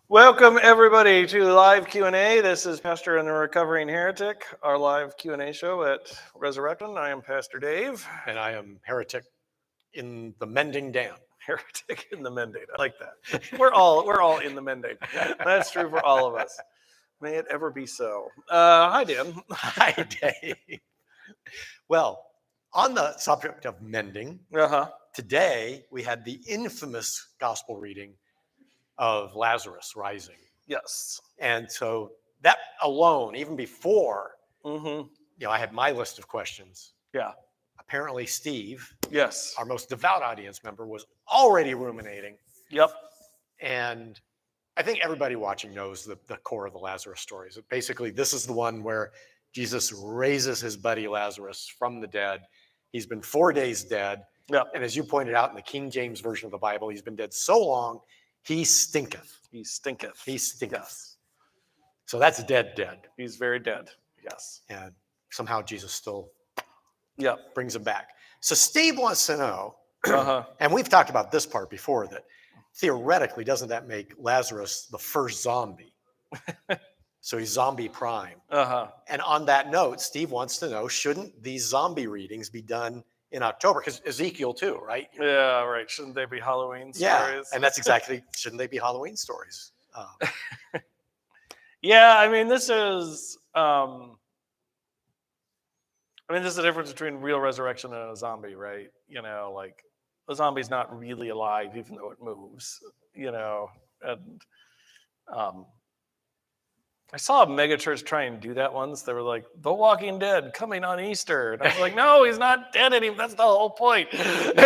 Welcome everybody to live Q&A. This is Pastor and the Recovering Heretic, our live Q&A show at Resurrection. I am Pastor Dave. And I am Heretic in the Mending Dam. Heretic in the Mending. I like that. We're all in the Mending. That's true for all of us. May it ever be so. Hi, Dan. Hi, Dave. Well, on the subject of mending, today we had the infamous gospel reading of Lazarus rising. Yes. And so that alone, even before, I had my list of questions. Yeah. Apparently Steve, yes, our most devout audience member, was already ruminating. Yep. And I think everybody watching knows the core of the Lazarus story. So basically, this is the one where Jesus raises his buddy Lazarus from the dead. He's been 4 days dead. Yep. And as you pointed out in the King James Version of the Bible, he's been dead so long, he stinketh. He stinketh. He stinketh. Yes. So that's dead. He's very dead. Yes. And somehow Jesus still Yep. brings him back. So Steve wants to know, and we've talked about this part before, that theoretically, doesn't that make Lazarus the first zombie? So he's zombie prime. And on that note, Steve wants to know, shouldn't these zombie readings be done in October? Because Ezekiel too, right? Yeah, right. Shouldn't they be Halloween stories? Yeah, and that's exactly, shouldn't they be Halloween stories? Yeah, I mean, this is the difference between real resurrection and a zombie, right? Like a zombie's not really alive, even though it moves, and I saw a megachurch try and do that once. They were like, The Walking Dead coming on Easter. And I was like, no, he's not dead anymore. That's the whole point. They're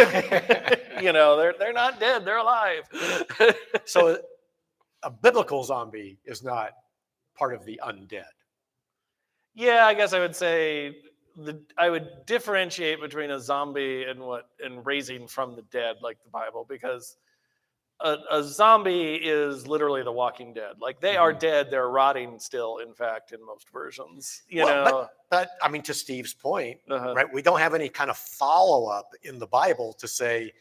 not dead. They're alive. So a biblical zombie is not part of the undead. Yeah, I guess I would say I would differentiate between a zombie and raising from the dead, like the Bible, because a zombie is literally the Walking Dead. Like they are dead, they're rotting still, in fact, in most versions. But I mean, to Steve's point, right? We don't have any kind of follow-up in the Bible to say,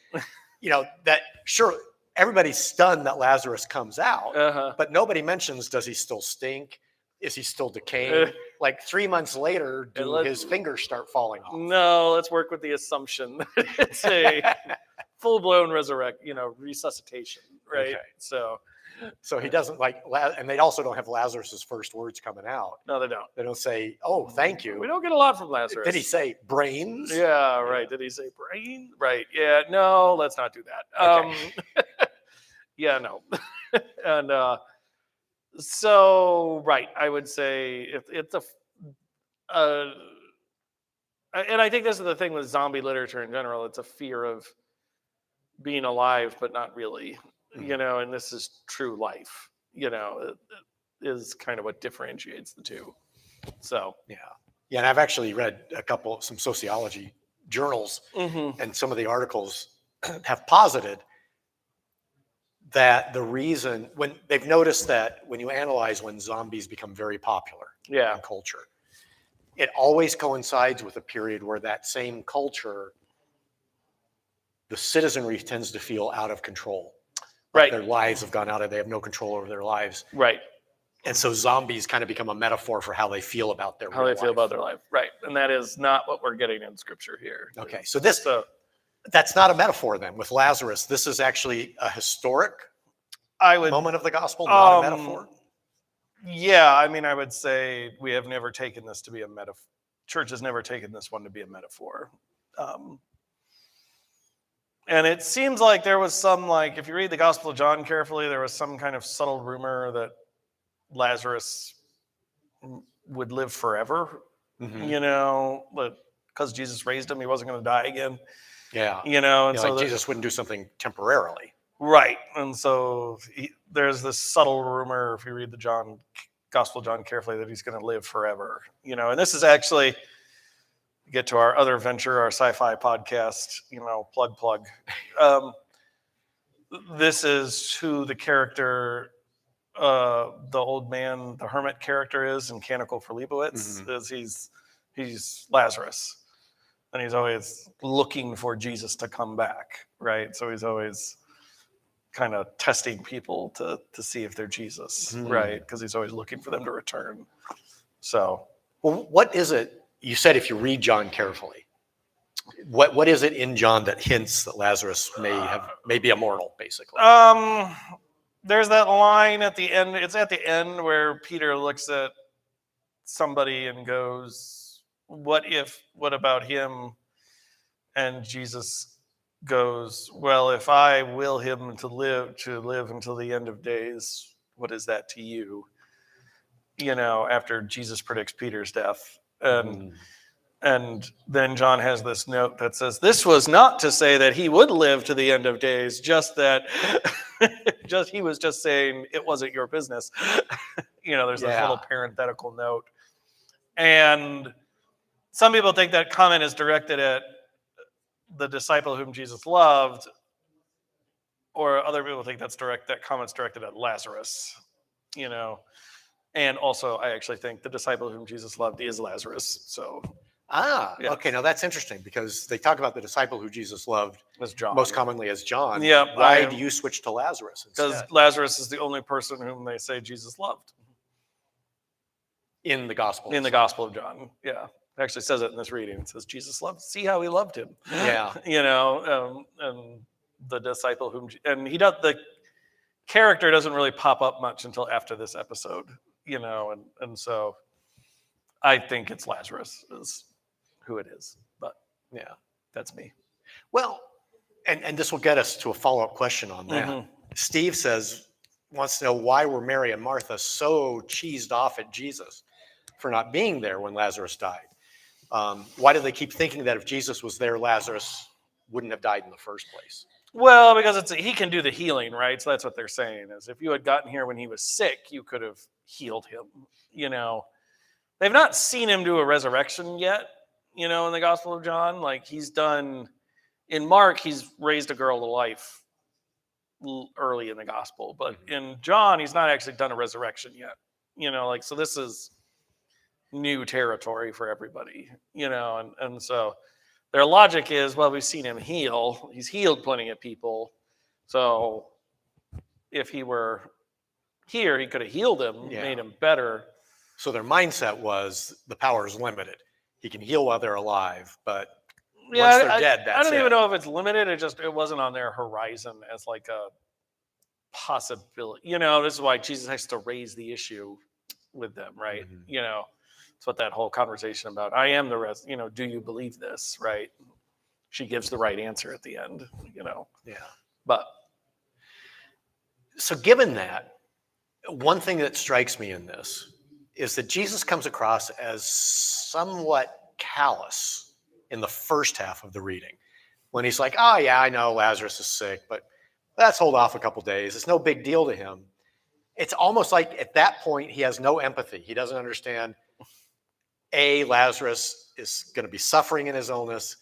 that sure, everybody's stunned that Lazarus comes out, but nobody mentions, does he still stink? Is he still decaying? Like 3 months later, do his fingers start falling off? No, let's work with the assumption that it's a full-blown resuscitation, right? Okay. So he doesn't and they also don't have Lazarus's first words coming out. No, they don't. They don't say, "Oh, thank you." We don't get a lot from Lazarus. Did he say brains? Yeah, right. Did he say brain? Right. Yeah. No, let's not do that. Okay. Yeah, no. And so, right, I would say it's and I think this is the thing with zombie literature in general. It's a fear of being alive, but not really, and this is true life, it is kind of what differentiates the two. So, yeah. And I've actually read some sociology journals, and some of the articles have posited that the reason, when they've noticed that when you analyze when zombies become very popular in culture, it always coincides with a period where that same culture, the citizenry tends to feel out of control. Like their lives have gone out of, they have no control over their lives. Right. And so zombies kind of become a metaphor for how they feel about their life. Right. And that is not what we're getting in Scripture here. Okay. So that's not a metaphor then with Lazarus. This is actually a historic moment of the gospel, not a metaphor. Yeah, I mean, I would say we have never taken this to be a metaphor. Church has never taken this one to be a metaphor. And it seems like there was some, if you read the Gospel of John carefully, there was some kind of subtle rumor that Lazarus would live forever, but because Jesus raised him, he wasn't going to die again. Yeah. And so Jesus wouldn't do something temporarily. Right. And so there's this subtle rumor, if you read the Gospel of John carefully, that he's going to live forever, and this is actually, get to our other venture, our sci-fi podcast, plug. This is who the character, the old man, the hermit character is in Canticle for Leibowitz, is he's Lazarus. And he's always looking for Jesus to come back, right? So he's always kind of testing people to see if they're Jesus, right? Because he's always looking for them to return. So, well, what is it? You said if you read John carefully, what is it in John that hints that Lazarus may be immortal, basically? There's that line at the end. It's at the end where Peter looks at somebody and goes, what about him? And Jesus goes, well, if I will him to live until the end of days, what is that to you? After Jesus predicts Peter's death. And then John has this note that says, this was not to say that he would live to the end of days, just that he was just saying it wasn't your business. There's this little parenthetical note. And some people think that comment is directed at the disciple whom Jesus loved, or other people think that comment's directed at Lazarus, And also, I actually think the disciple whom Jesus loved is Lazarus. So, okay. Now that's interesting because they talk about the disciple who Jesus loved as John, most commonly as John. Yeah. Why do you switch to Lazarus instead? Because Lazarus is the only person whom they say Jesus loved in the gospel. In the Gospel of John, yeah. It actually says it in this reading. It says Jesus loved. See how he loved him. Yeah. And the disciple and he does the character doesn't really pop up much until after this episode, and so I think it's Lazarus is who it is, but yeah, that's me. Well, and this will get us to a follow-up question on that. Steve wants to know why were Mary and Martha so cheesed off at Jesus for not being there when Lazarus died? Why do they keep thinking that if Jesus was there, Lazarus wouldn't have died in the first place? Well, because he can do the healing, right? So that's what they're saying is if you had gotten here when he was sick, you could have healed him. They've not seen him do a resurrection yet, in the Gospel of John. Like he's done in Mark, he's raised a girl to life early in the gospel, but in John, he's not actually done a resurrection yet. So this is new territory for everybody, and so their logic is, well, we've seen him heal. He's healed plenty of people. So if he were here, he could have healed him, made him better. So their mindset was the power is limited. He can heal while they're alive, but once they're dead, that's it. I don't even know if it's limited. It wasn't on their horizon as like a possibility. This is why Jesus has to raise the issue with them, right? That's what that whole conversation about, I am the rest, do you believe this, right? She gives the right answer at the end, Yeah. But. So given that, one thing that strikes me in this is that Jesus comes across as somewhat callous in the first half of the reading. When he's like, oh yeah, I know Lazarus is sick, but let's hold off a couple days. It's no big deal to him. It's almost like at that point, he has no empathy. He doesn't understand Lazarus is going to be suffering in his illness,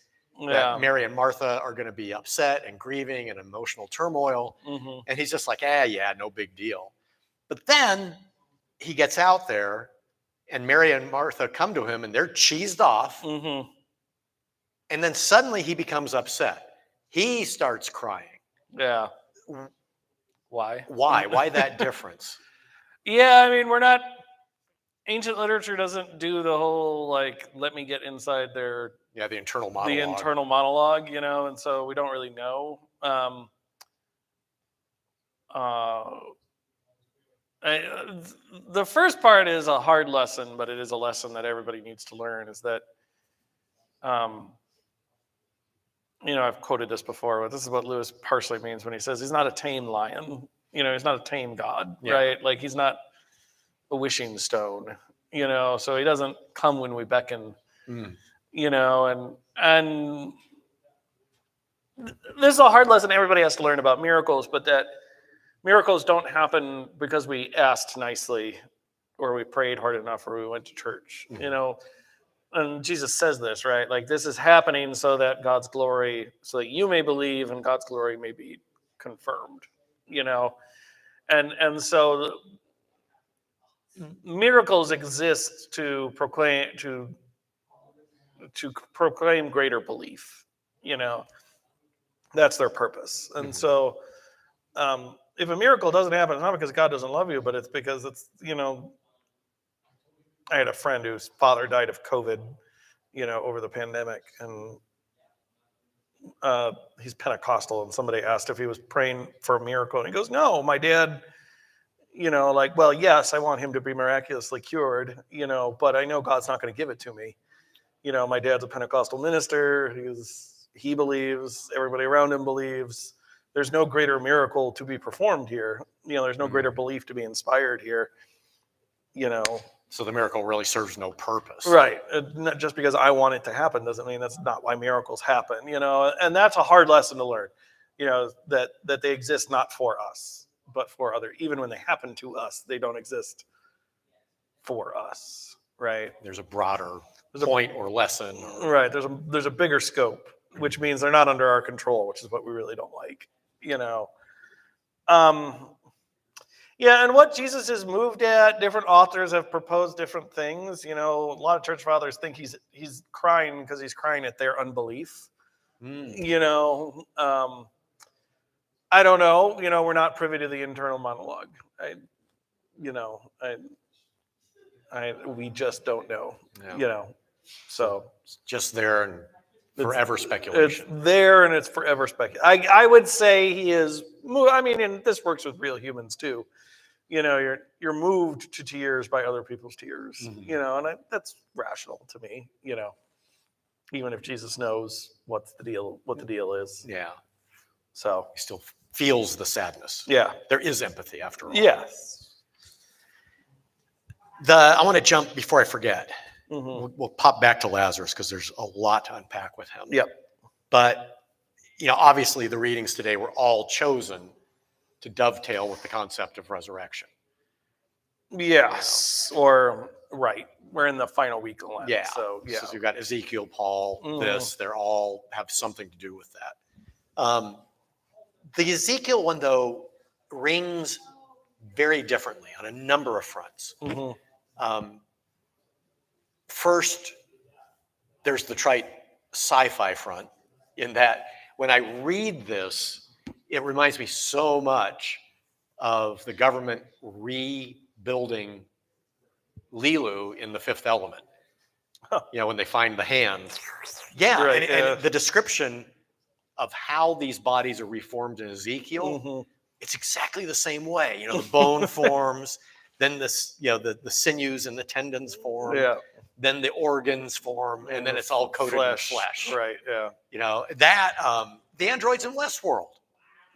that Mary and Martha are going to be upset and grieving and emotional turmoil. And he's just like, yeah, no big deal. But then he gets out there and Mary and Martha come to him and they're cheesed off. And then suddenly he becomes upset. He starts crying. Yeah. Why? Why that difference? Yeah, I mean, ancient literature doesn't do the whole, let me get inside their... Yeah, the internal monologue. And so we don't really know. The first part is a hard lesson, but it is a lesson that everybody needs to learn, is that, I've quoted this before, but this is what Lewis partially means when he says he's not a tame lion. He's not a tame God, right? Like he's not a wishing stone, so he doesn't come when we beckon, and this is a hard lesson everybody has to learn about miracles, but that miracles don't happen because we asked nicely or we prayed hard enough or we went to church, and Jesus says this, right? Like this is happening so that so that you may believe and God's glory may be confirmed, and so miracles exist to proclaim greater belief, that's their purpose. And so if a miracle doesn't happen, it's not because God doesn't love you, but it's because it's, I had a friend whose father died of COVID, over the pandemic, and he's Pentecostal, and somebody asked if he was praying for a miracle, and he goes, no, my dad, well, yes, I want him to be miraculously cured, but I know God's not going to give it to me. My dad's a Pentecostal minister. He believes, everybody around him believes. There's no greater miracle to be performed here. There's no greater belief to be inspired here. So the miracle really serves no purpose. Right. Not just because I want it to happen doesn't mean that's not why miracles happen, and that's a hard lesson to learn, that they exist not for us, but for others. Even when they happen to us, they don't exist for us. Right. There's a broader point or lesson. Right. There's a bigger scope, which means they're not under our control, which is what we really don't like, Yeah, and what Jesus is moved at, different authors have proposed different things. A lot of church fathers think he's crying because he's crying at their unbelief. I don't know. We're not privy to the internal monologue. We just don't know. So it's just there and forever speculation. It's there and it's forever speculation. I would say he is. And this works with real humans too. You're moved to tears by other people's tears. And that's rational to me. Even if Jesus knows what the deal is. Yeah. So he still feels the sadness. Yeah. There is empathy after all. Yes. I want to jump before I forget. We'll pop back to Lazarus because there's a lot to unpack with him. Yep. But, obviously the readings today were all chosen to dovetail with the concept of resurrection. Yes. Or, right. We're in the final week of Lent. Yeah. So you've got Ezekiel, Paul, they all have something to do with that. The Ezekiel one, though, rings very differently on a number of fronts. First, there's the trite sci-fi front, in that when I read this, it reminds me so much of the government rebuilding Lilu in The Fifth Element. When they find the hands. Yeah, right, and the description of how these bodies are reformed in Ezekiel, it's exactly the same way. The bone forms, then this, the sinews and the tendons form. Yeah. Then the organs form, and then it's all coated in flesh. Right. Yeah. The androids in Westworld,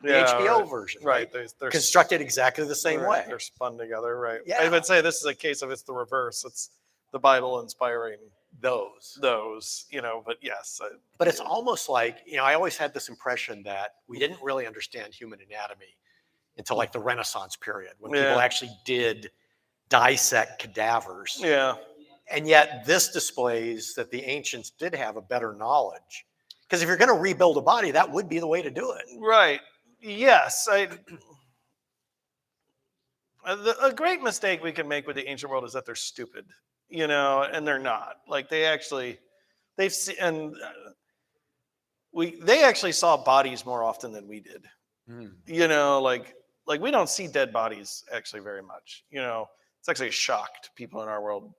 the Yeah, HBO version, right? They're constructed exactly the same way. They're spun together, right? Yeah. I would say this is a case of it's the reverse. It's the Bible inspiring those. But yes. But it's almost like, I always had this impression that we didn't really understand human anatomy until like the Renaissance period, when people actually did dissect cadavers. Yeah. And yet this displays that the ancients did have a better knowledge. Because if you're going to rebuild a body, that would be the way to do it. Right. Yes. A great mistake we can make with the ancient world is that they're stupid, and they're not. Like they actually saw bodies more often than we did. Like we don't see dead bodies actually very much. It's actually a shock to people in our world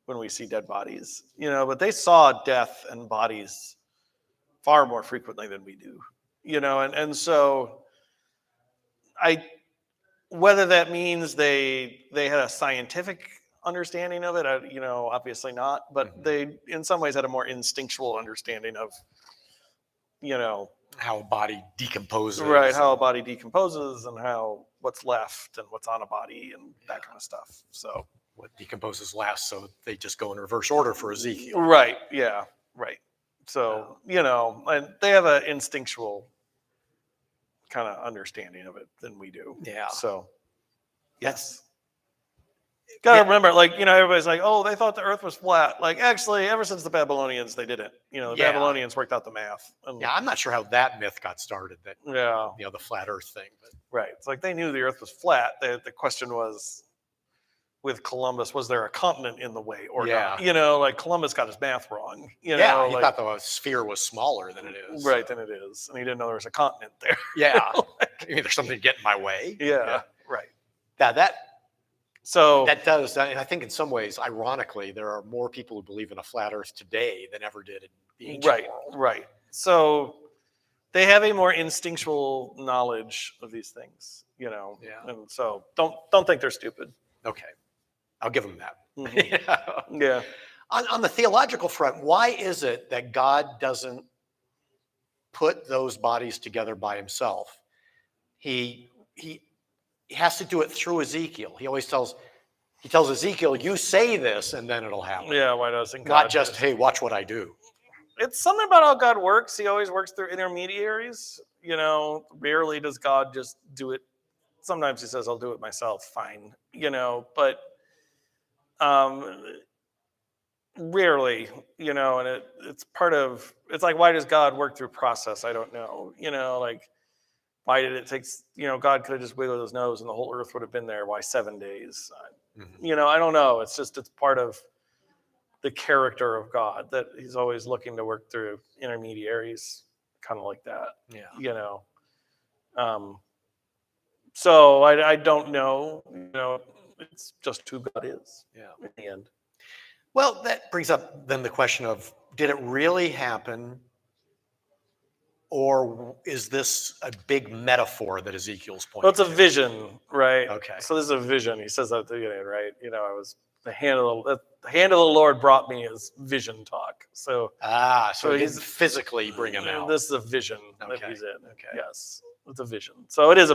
when we see dead bodies, but they saw death and bodies far more frequently than we do, and so whether that means they had a scientific understanding of it, obviously not, but they in some ways had a more instinctual understanding of, how a body decomposes. Right, how a body decomposes and what's left and what's on a body and that kind of stuff. So what decomposes last, so they just go in reverse order for Ezekiel. Right, yeah, right. So, and they have an instinctual kind of understanding of it than we do. Yeah. So, yes. Got to remember, everybody's like, oh, they thought the earth was flat. Like, actually, ever since the Babylonians, they didn't. The Babylonians worked out the math. I'm not sure how that myth got started, that, the flat earth thing. But. Right. It's like they knew the earth was flat. The question was, with Columbus, was there a continent in the way or Yeah. not? Like Columbus got his math wrong. Yeah, he like, thought the sphere was smaller than it is. right, than it is, and he didn't know there was a continent there. Yeah. Maybe there's something to get in my way. Yeah. Right. That So does. I think in some ways, ironically, there are more people who believe in a flat Earth today than ever did in the ancient world. Right. So they have a more instinctual knowledge of these things, Yeah. and so don't think they're stupid. Okay, I'll give them that. Mm-hmm. Yeah. On the theological front, why is it that God doesn't put those bodies together by himself? He has to do it through Ezekiel. He always tells Ezekiel, "You say this, and then it'll happen." Yeah. Why doesn't God Not just, "Hey, watch what I do." It's something about how God works. He always works through intermediaries. Rarely does God just do it. Sometimes he says, "I'll do it myself." Fine. But rarely. And it's part of. It's like, why does God work through process? I don't know. Like, why did it take? God could have just wiggled his nose and the whole earth would have been there. Why 7 days? Mm-hmm. I don't know. It's part of the character of God that he's always looking to work through intermediaries, kind of like that. Yeah. So I don't know. It's just who God is. Yeah. In the end. Well, that brings up then the question of, did it really happen? Or is this a big metaphor that Ezekiel's pointing Well, it's a to? vision, right? Okay. So this is a vision. He says that at the beginning, right? I was the hand of the Lord brought me is vision talk. So so he didn't physically bring him out. This is a vision that Okay. he's in. Okay. Yes, it's a vision. So it is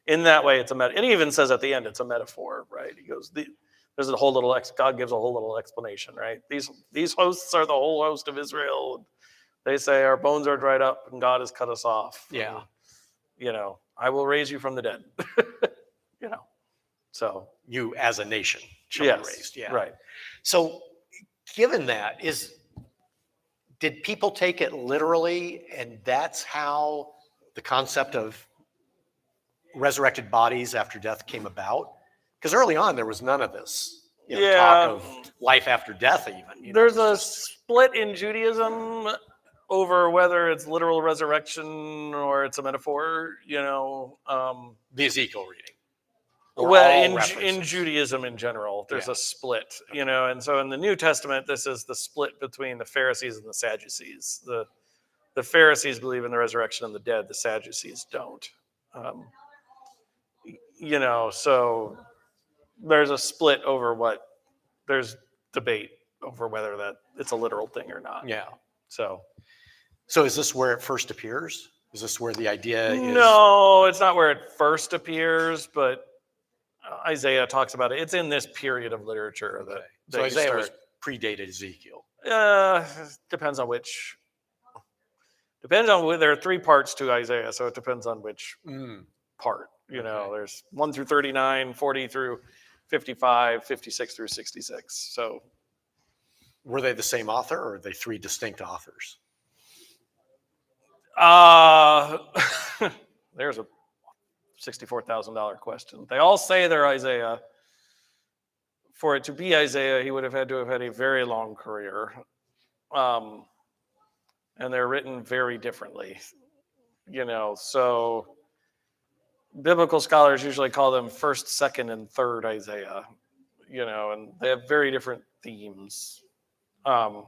in that way, it's a and he even says at the end, it's a metaphor, right? He goes, there's a whole little God gives a whole little explanation, right? These hosts are the whole host of Israel. They say our bones are dried up and God has cut us off. Yeah. And, I will raise you from the dead. So you as a nation shall be raised. Yeah. Right. So given that, did people take it literally, and that's how the concept of resurrected bodies after death came about? Because early on there was none of this talk of life after death even. There's a split in Judaism over whether it's literal resurrection or it's a metaphor, the Ezekiel reading. Well, in Judaism in general, there's a split, and so in the New Testament, this is the split between the Pharisees and the Sadducees. The Pharisees believe in the resurrection of the dead, the Sadducees don't. So there's a split over there's debate over whether that it's a literal thing or not. Yeah. So is this where it first appears? Is this where the idea is? No, it's not where it first appears, but Isaiah talks about it. It's in this period of literature that so Isaiah was predated Ezekiel. Depends on which. Depends on there are 3 parts to Isaiah, so it depends on which part. There's 1 through 39, 40 through 55, 56 through 66. So, were they the same author, or are they 3 distinct authors? There's a $64,000 question. They all say they're Isaiah. For it to be Isaiah, he would have had to have had a very long career. And they're written very differently. So biblical scholars usually call them first, second, and third Isaiah, and they have very different themes. So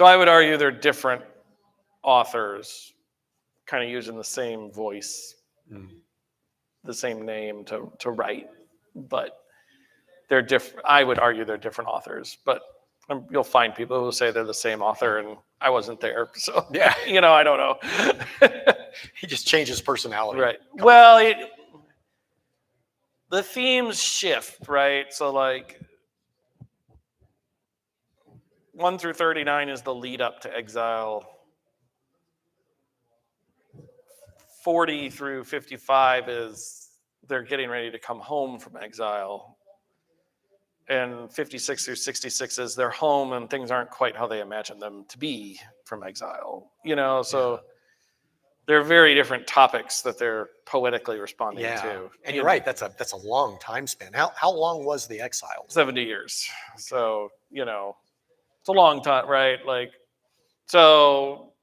I would argue they're different authors, kind of using the same voice, the same name to write, but they're different. I would argue they're different authors, but you'll find people who say they're the same author, and I wasn't there, so yeah, I don't know. He just changes personality, right? Well, the themes shift, right? So like 1 through 39 is the lead up to exile. 40 through 55 is they're getting ready to come home from exile. And 56 through 66 is they're home and things aren't quite how they imagine them to be from exile. So they're very different topics that they're poetically responding to. And you're right. That's a long time span. How long was the exile? 70 years. Okay. So, it's a long time, right? Like, so.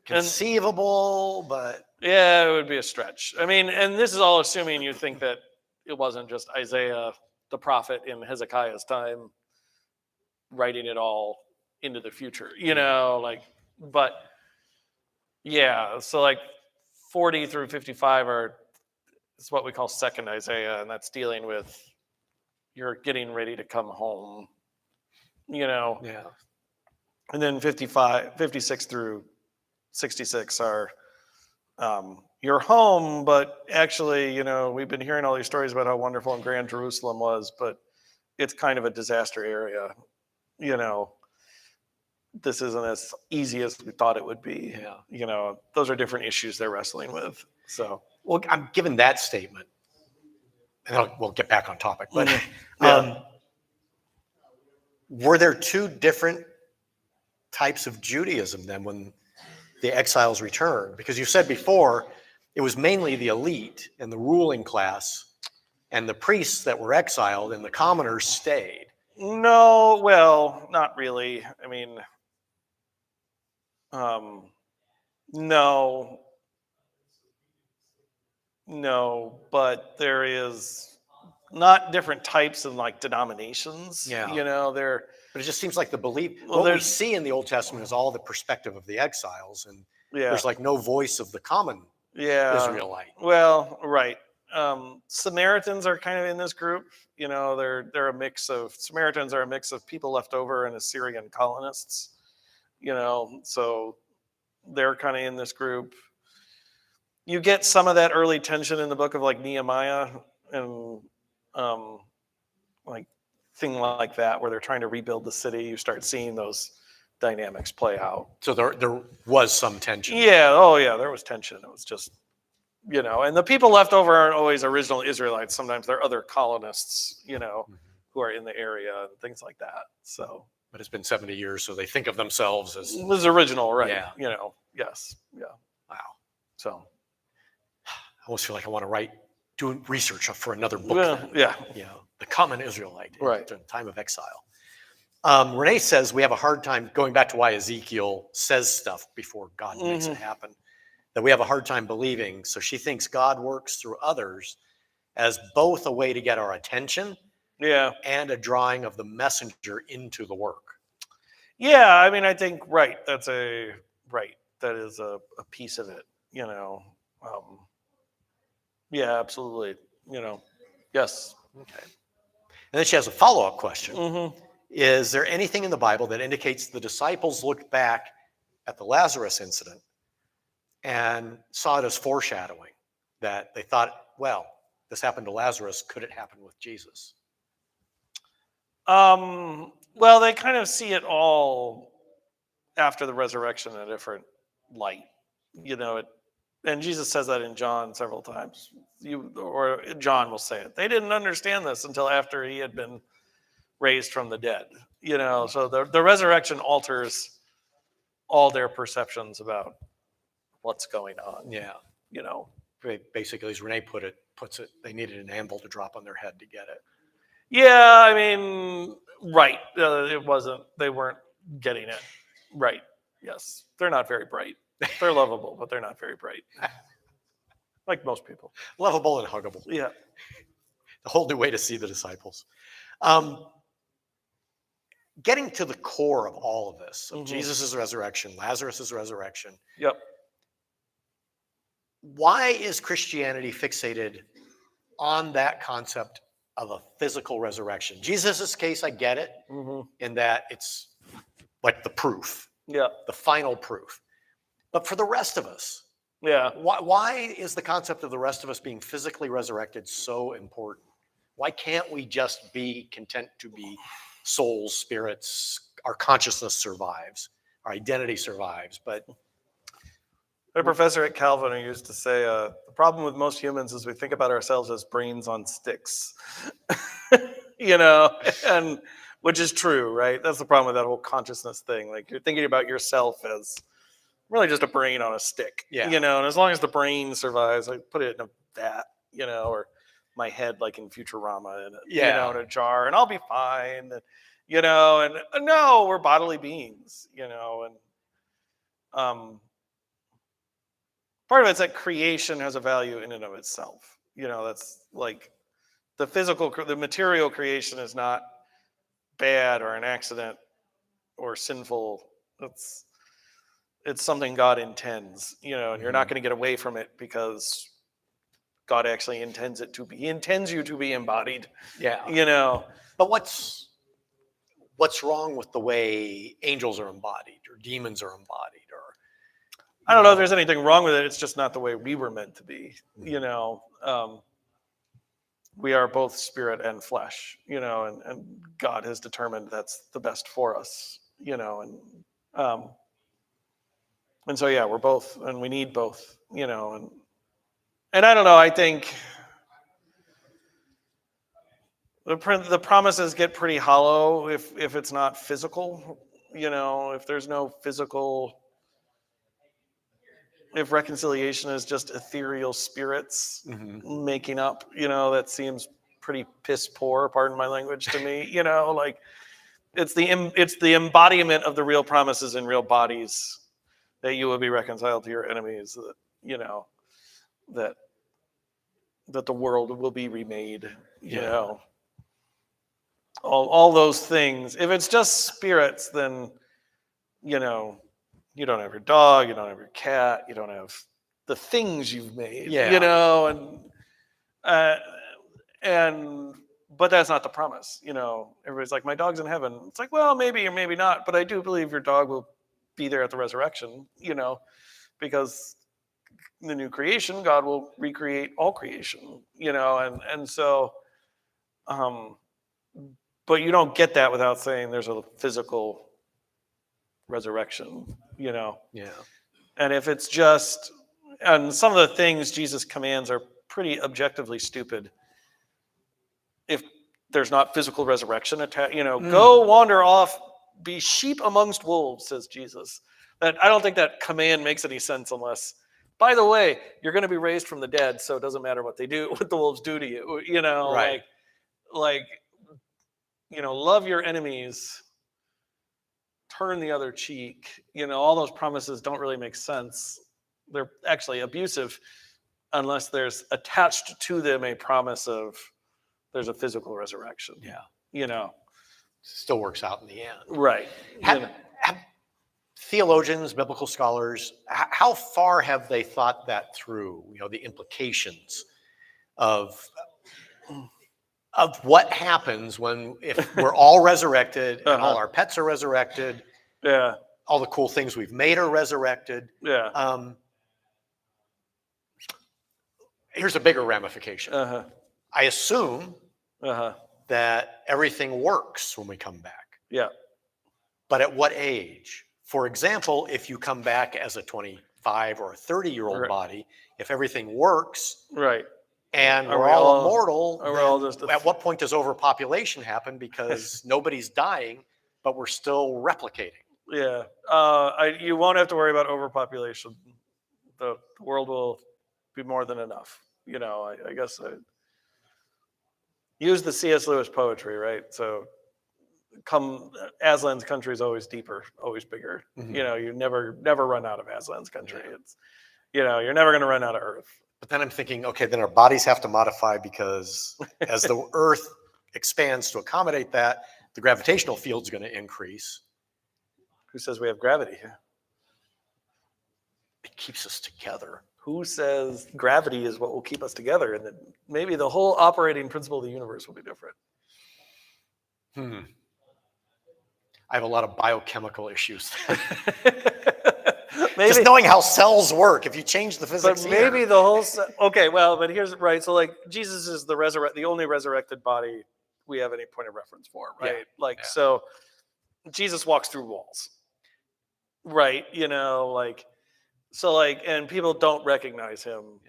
Conceivable, but. Yeah, it would be a stretch. I mean, and this is all assuming you think that it wasn't just Isaiah, the prophet in Hezekiah's time, writing it all into the future, but yeah, so like 40 through 55 is what we call second Isaiah, and that's dealing with you're getting ready to come home, Yeah. And then 56 through 66 are you're home, but actually, we've been hearing all these stories about how wonderful and grand Jerusalem was, but it's kind of a disaster area. This isn't as easy as we thought it would be. Yeah. Those are different issues they're wrestling with. So, well, I'm given that statement, and we'll get back on topic. But were there two different types of Judaism then when the exiles returned? Because you said before it was mainly the elite and the ruling class and the priests that were exiled, and the commoners stayed. No, well, not really. I mean, no, but there is not different types of like denominations. But it just seems like the belief. What we see in the Old Testament is all the perspective of the exiles, and there's like no voice of the common Israelite. Well, right. Samaritans are kind of in this group. They're a mix of Samaritans are a mix of people left over and Assyrian colonists. So they're kind of in this group. You get some of that early tension in the book of like Nehemiah and like thing like that, where they're trying to rebuild the city. You start seeing those dynamics play out. So there was some tension. Yeah. Oh yeah, there was tension. It was just, and the people left over aren't always original Israelites. Sometimes they're other colonists, who are in the area and things like that. So. But it's been 70 years, so they think of themselves as original, right? Yeah. Yes. Yeah. Wow. So. I almost feel like I want to do research for another book. Yeah. The common Israelite right. during the time of exile. Renee says we have a hard time going back to why Ezekiel says stuff before God makes it happen, that we have a hard time believing. So she thinks God works through others as both a way to get our attention and a drawing of the messenger into the work. Yeah, I mean, I think, right, that is a piece of it, yeah, absolutely, yes. Okay. And then she has a follow-up question. Is there anything in the Bible that indicates the disciples looked back at the Lazarus incident and saw it as foreshadowing, that they thought, well, this happened to Lazarus, could it happen with Jesus? Well, they kind of see it all after the resurrection in a different light, and Jesus says that in John several times. Or John will say it. They didn't understand this until after he had been raised from the dead. So the resurrection alters all their perceptions about what's going on. Yeah. Basically, as Renee puts it, they needed an anvil to drop on their head to get it. Yeah, I mean, right. They weren't getting it. Right. Yes. They're not very bright. They're lovable, but they're not very bright. Like most people. Lovable and huggable. Yeah. A whole new way to see the disciples. Getting to the core of all of this, of Jesus' resurrection, Lazarus' resurrection. Yep. Why is Christianity fixated on that concept of a physical resurrection? Jesus' case, I get it, in that it's like the proof, the final proof. But for the rest of us, why is the concept of the rest of us being physically resurrected so important? Why can't we just be content to be souls, spirits? Our consciousness survives, our identity survives, but a professor at Calvin who used to say, the problem with most humans is we think about ourselves as brains on sticks, and which is true, right? That's the problem with that whole consciousness thing. Like, you're thinking about yourself as really just a brain on a stick, Yeah. and as long as the brain survives, I put it in a vat, or my head like in Futurama in a jar, and I'll be fine. And no, we're bodily beings, and part of it's that creation has a value in and of itself. That's like the material creation is not bad or an accident or sinful. It's something God intends, and you're not going to get away from it because God actually intends it to be. He intends you to be embodied. Yeah. But what's wrong with the way angels are embodied or demons are embodied? Or I don't know if there's anything wrong with it. It's just not the way we were meant to be. We are both spirit and flesh, and God has determined that's the best for us, and so yeah, we're both, and we need both, and I don't know. I think the promises get pretty hollow if it's not physical, if there's no physical, if reconciliation is just ethereal spirits making up, that seems pretty piss poor, pardon my language, to me. Like it's the embodiment of the real promises in real bodies that you will be reconciled to your enemies, that that the world will be remade, all those things. If it's just spirits, then you don't have your dog, you don't have your cat, you don't have the things you've made, and but that's not the promise. Everybody's like, my dog's in heaven. It's like, well, maybe or maybe not, but I do believe your dog will be there at the resurrection, because the new creation, God will recreate all creation, and so but you don't get that without saying there's a physical resurrection, Yeah. And if it's just, and some of the things Jesus commands are pretty objectively stupid. If there's not physical resurrection, go wander off, be sheep amongst wolves, says Jesus. That I don't think that command makes any sense unless, by the way, you're going to be raised from the dead, so it doesn't matter what the wolves do to you. Right. Like love your enemies, turn the other cheek. All those promises don't really make sense. They're actually abusive unless there's attached to them a promise of there's a physical resurrection. Yeah. Still works out in the end. Right. Have theologians, biblical scholars, how far have they thought that through? The implications of what happens if we're all resurrected and all our pets are resurrected. Yeah. All the cool things we've made are resurrected. Yeah. Here's a bigger ramification. I assume that everything works when we come back. Yeah. But at what age? For example, if you come back as a 25 or a 30-year-old body, if everything works, right, and we're all immortal, at what point does overpopulation happen? Because nobody's dying, but we're still replicating. Yeah. You won't have to worry about overpopulation. The world will be more than enough. I guess use the C.S. Lewis poetry, right? So Aslan's country is always deeper, always bigger. You never run out of Aslan's country. It's you're never going to run out of Earth. But then I'm thinking, okay, then our bodies have to modify because as the Earth expands to accommodate that, the gravitational field is going to increase. Who says we have gravity here? It keeps us together. Who says gravity is what will keep us together, and that maybe the whole operating principle of the universe will be different? I have a lot of biochemical issues. Maybe, just knowing how cells work, if you change the physics. But maybe the whole. Okay, well, but here's right. So, like, Jesus is the only resurrected body we have any point of reference for, right? So, Jesus walks through walls, right? And people don't recognize him.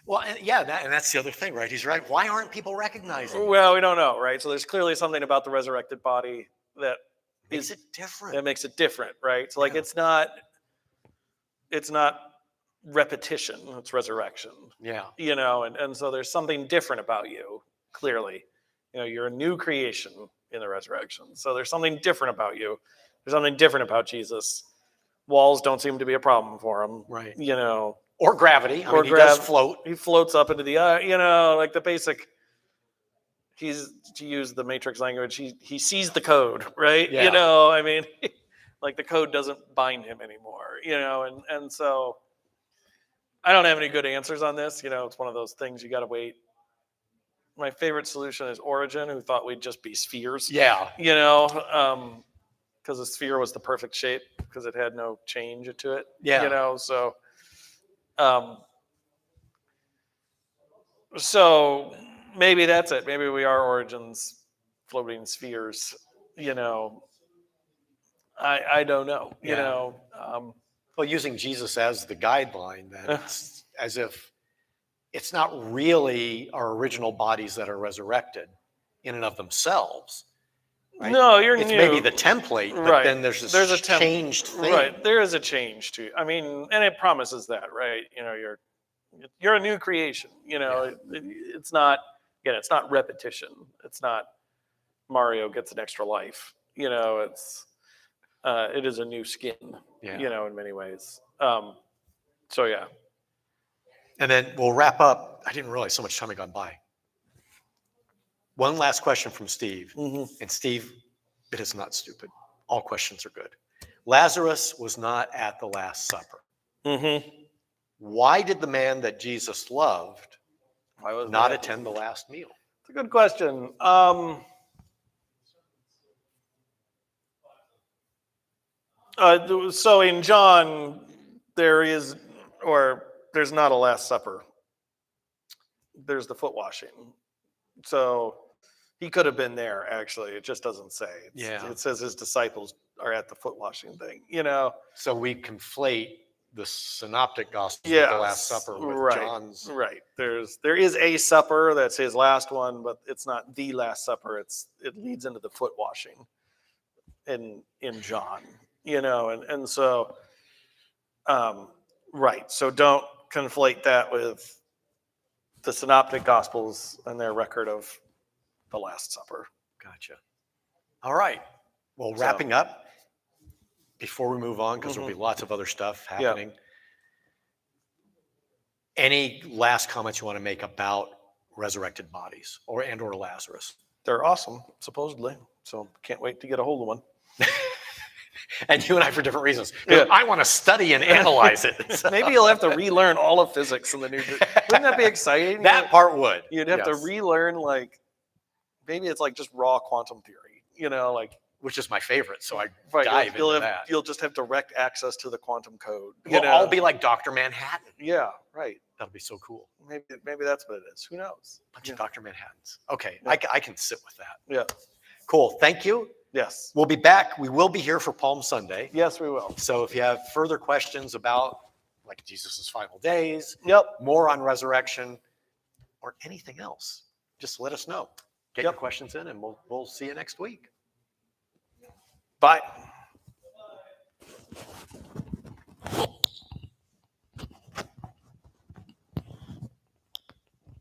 Well, and that's the other thing, right? He's right. Why aren't people recognizing him? Well, we don't know, right? So there's clearly something about the resurrected body that Makes it different. It makes it different, right? So like it's not repetition, it's resurrection. Yeah. And so there's something different about you, clearly. You're a new creation in the resurrection. So there's something different about you. There's something different about Jesus. Walls don't seem to be a problem for him. Right. Or gravity. I mean, he does float. He floats up into the like the basic. He's, to use the Matrix language, he sees the code, right? Yeah. I mean, like the code doesn't bind him anymore, and so I don't have any good answers on this. It's one of those things you got to wait. My favorite solution is Origen, who thought we'd just be spheres. Yeah. Because a sphere was the perfect shape because it had no change to it. Yeah. So, so maybe that's it. Maybe we are Origen's floating spheres. I don't know. Well, using Jesus as the guideline, then it's as if it's not really our original bodies that are resurrected in and of themselves. Right? No, it's new. Maybe the template, but right. then there's a changed thing. Right, there is a change to. I mean, and it promises that, right? You're a new creation. It's not. Again, it's not repetition. It's not Mario gets an extra life. It's it is a new skin. Yeah. In many ways. So yeah. And then we'll wrap up. I didn't realize so much time had gone by. One last question from Steve. Mm-hmm. And Steve, it is not stupid. All questions are good. Lazarus was not at the Last Supper. Mm-hmm. Why did the man that Jesus loved not attend the last meal? It's a good question. So in John, there's not a Last Supper. There's the foot washing. So he could have been there, actually. It just doesn't say. It says his disciples are at the foot washing thing, So we conflate the synoptic gospel with the Last Supper with John's. Right. There is a supper that's his last one, but it's not the Last Supper. It leads into the foot washing in John, and so right. So don't conflate that with the synoptic gospels and their record of the Last Supper. Gotcha. All right. Well, wrapping up, before we move on, because there'll be lots of other stuff happening. Yeah. Any last comments you want to make about resurrected bodies or Lazarus? They're awesome, supposedly. So can't wait to get a hold of one. And you and I for different reasons. Yeah. I want to study and analyze it. So. Maybe you'll have to relearn all of physics in the new. Wouldn't that be exciting? That part would. You'd have to relearn, like, maybe it's like just raw quantum theory, which is my favorite. So I dive into that. You'll just have direct access to the quantum code. We'll all be like Dr. Manhattan. Yeah, right. That'll be so cool. Maybe that's what it is. Who knows? Bunch of Dr. Manhattans. Okay, yeah. I can sit with that. Yeah. Cool. Thank you. Yes. We'll be back. We will be here for Palm Sunday. Yes, we will. So if you have further questions about like Jesus' final days, more on resurrection, or anything else, just let us know. Get your questions in, and we'll see you next week. Bye.